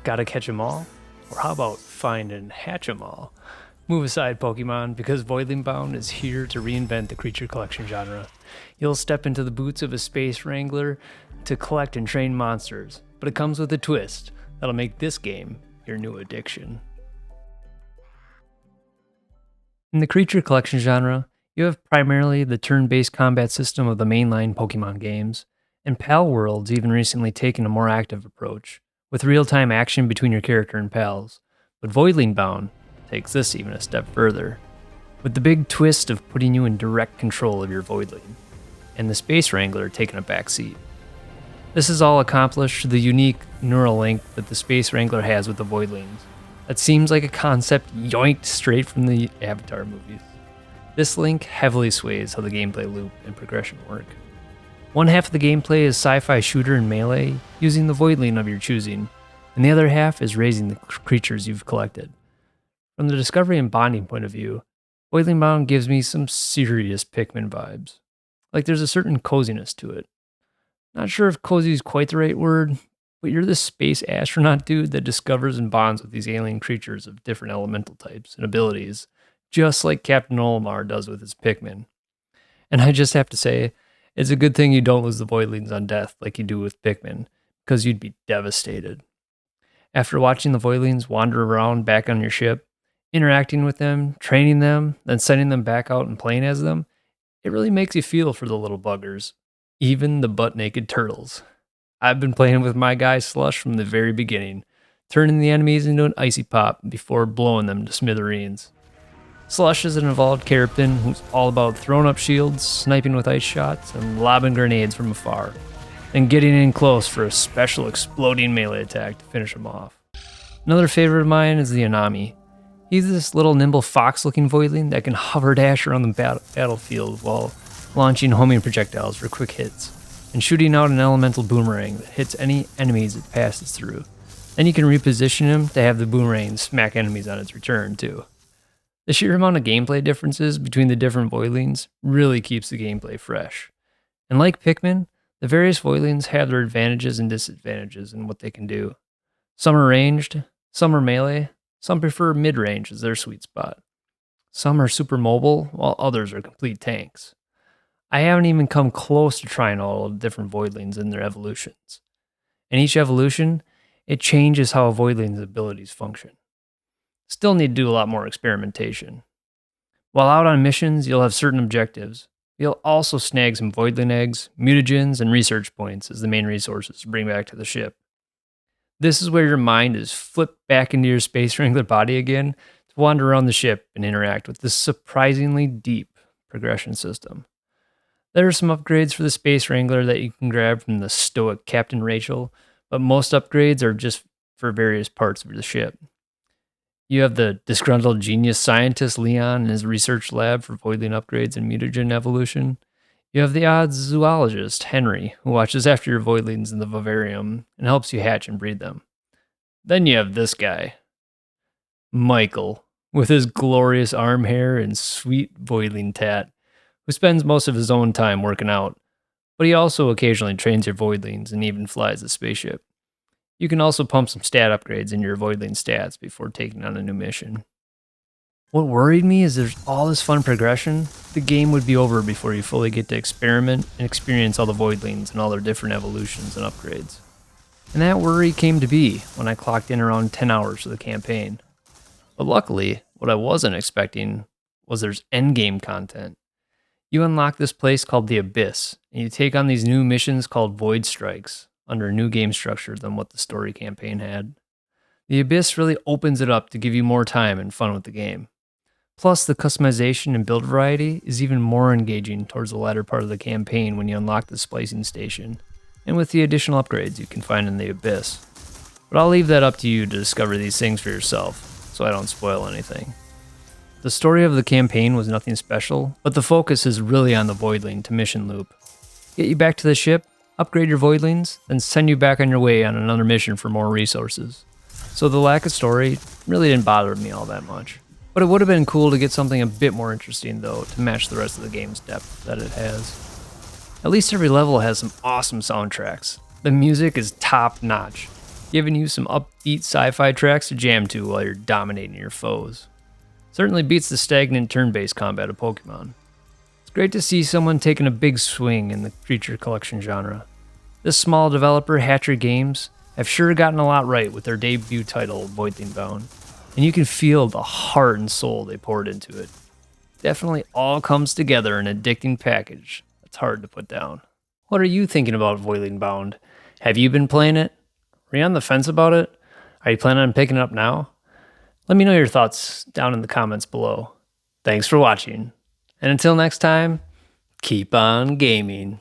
Gotta catch 'em all? Or how about find and hatch 'em all? Move aside, Pokemon, because Voidling Bound is here to reinvent the creature collection genre. You'll step into the boots of a space wrangler to collect and train monsters, but it comes with a twist that'll make this game your new addiction. In the creature collection genre, you have primarily the turn-based combat system of the mainline Pokemon games, and Pal World's even recently taken a more active approach, with real-time action between your character and pals. But Voidling Bound takes this even a step further, with the big twist of putting you in direct control of your Voidling, and the Space Wrangler taking a back seat. This is all accomplished through the unique neural link that the Space Wrangler has with the Voidlings. That seems like a concept yoinked straight from the Avatar movies. This link heavily sways how the gameplay loop and progression work. One half of the gameplay is sci-fi shooter and melee, using the Voidling of your choosing, and the other half is raising the creatures you've collected. From the discovery and bonding point of view, Voidling Bound gives me some serious Pikmin vibes. Like there's a certain coziness to it. Not sure if cozy is quite the right word, but you're this space astronaut dude that discovers and bonds with these alien creatures of different elemental types and abilities, just like Captain Olimar does with his Pikmin. And I just have to say, it's a good thing you don't lose the Voidlings on death like you do with Pikmin, because you'd be devastated. After watching the Voidlings wander around back on your ship, interacting with them, training them, then sending them back out and playing as them, it really makes you feel for the little buggers, even the butt-naked turtles. I've been playing with my guy Slush from the very beginning, turning the enemies into an icy pop before blowing them to smithereens. Slush is an evolved Carapin who's all about throwing up shields, sniping with ice shots, and lobbing grenades from afar, and getting in close for a special exploding melee attack to finish him off. Another favorite of mine is the Anami. He's this little nimble fox-looking Voidling that can hover dash around the battlefield while launching homing projectiles for quick hits, and shooting out an elemental boomerang that hits any enemies it passes through. Then you can reposition him to have the boomerang smack enemies on its return, too. The sheer amount of gameplay differences between the different Voidlings really keeps the gameplay fresh. And like Pikmin, the various Voidlings have their advantages and disadvantages in what they can do. Some are ranged, some are melee, some prefer mid-range as their sweet spot. Some are super mobile, while others are complete tanks. I haven't even come close to trying all of the different Voidlings and their evolutions. In each evolution, it changes how a Voidling's abilities function. Still need to do a lot more experimentation. While out on missions, you'll have certain objectives. You'll also snag some Voidling eggs, mutagens, and research points as the main resources to bring back to the ship. This is where your mind is flipped back into your Space Wrangler body again to wander around the ship and interact with this surprisingly deep progression system. There are some upgrades for the Space Wrangler that you can grab from the stoic Captain Rachel, but most upgrades are just for various parts of the ship. You have the disgruntled genius scientist Leon in his research lab for Voidling upgrades and mutagen evolution. You have the odd zoologist Henry, who watches after your Voidlings in the vivarium and helps you hatch and breed them. Then you have this guy, Michael, with his glorious arm hair and sweet Voidling tat, who spends most of his own time working out, but he also occasionally trains your Voidlings and even flies the spaceship. You can also pump some stat upgrades into your Voidling stats before taking on a new mission. What worried me is there's all this fun progression, the game would be over before you fully get to experiment and experience all the Voidlings and all their different evolutions and upgrades. And that worry came to be when I clocked in around 10 hours for the campaign. But luckily, what I wasn't expecting was there's endgame content. You unlock this place called the Abyss, and you take on these new missions called Void Strikes, under a new game structure than what the story campaign had. The Abyss really opens it up to give you more time and fun with the game. Plus, the customization and build variety is even more engaging towards the latter part of the campaign when you unlock the splicing station, and with the additional upgrades you can find in the Abyss. But I'll leave that up to you to discover these things for yourself, so I don't spoil anything. The story of the campaign was nothing special, but the focus is really on the Voidling to mission loop. Get you back to the ship, upgrade your Voidlings, then send you back on your way on another mission for more resources. So the lack of story really didn't bother me all that much. But it would have been cool to get something a bit more interesting though, to match the rest of the game's depth that it has. At least every level has some awesome soundtracks. The music is top notch. You giving you some upbeat sci-fi tracks to jam to while you're dominating your foes. Certainly beats the stagnant turn-based combat of Pokemon. It's great to see someone taking a big swing in the creature collection genre. This small developer, Hatcher Games, have sure gotten a lot right with their debut title, Voidling Bound, and you can feel the heart and soul they poured into it. Definitely all comes together in an addicting package that's hard to put down. What are you thinking about Voidling Bound? Have you been playing it? Are you on the fence about it? Are you planning on picking it up now? Let me know your thoughts down in the comments below. Thanks for watching, and until next time, keep on gaming.